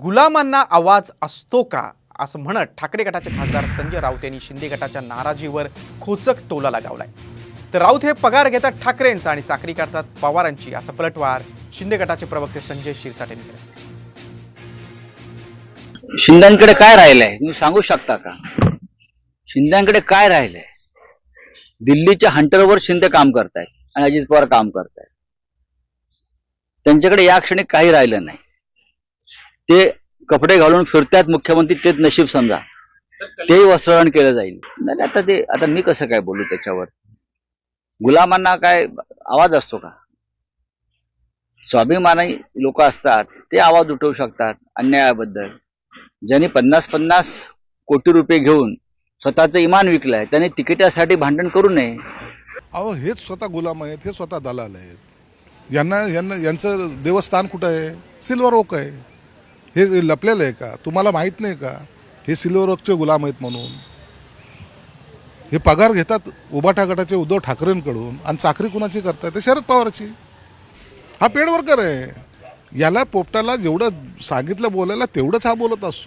गुलामांना आवाज असतो का असं म्हणत ठाकरे गटाचे खासदार संजय राऊत यांनी शिंदे गटाच्या नाराजीवर खोचक टोला लगावलाय। तर राऊत हे पगार घेतात ठाकरेंचा आणि चाकरी करतात पवारांची, असा पलटवार शिंदे गटाचे प्रवक्ते संजय शिरसाट यांनी केला। शिंदेकडे काय राहिलंय तुम्ही सांगू शकता का? शिंदेकडे काय राहिलंय? दिल्लीच्या हंटरवर शिंदे काम करतायत आणि अजित पवार काम करतायत। त्यांच्याकडे या क्षणी काही राहिलं नाही। ते कपडे घालून फिरतात मुख्यमंत्री, तेच नशीब समजा, तेही वस्त्रहरण केलं जाईल। नाही आता मी कसं काय बोलू त्याच्यावर? गुलामांना काय आवाज असतो का? स्वाभिमानी लोक असतात ते आवाज उठवू शकतात अन्यायाबद्दल। ज्यांनी 50-50 कोटी रुपये घेऊन स्वतःचं इमान विकलंय त्यांनी तिकिटासाठी भांडण करू नये। अहो हेच स्वतः गुलाम आहेत, हे स्वतः दलाल आहेत। यांचं देवस्थान कुठं आहे? सिल्वर ओक आहे। हे लपलेलं आहे का? तुम्हाला माहित नाही का हे सिल्वर ओकचे गुलाम आहेत म्हणून? हे पगार घेतात उभाटा गटाचे उद्धव ठाकरेंकडून आणि चाकरी कुणाची करतायत? ते शरद पवारची। हा पेड वर्कर आहे। याला पोपटाला जेवढं सांगितलं बोलायला तेवढंच हा बोलत असतो।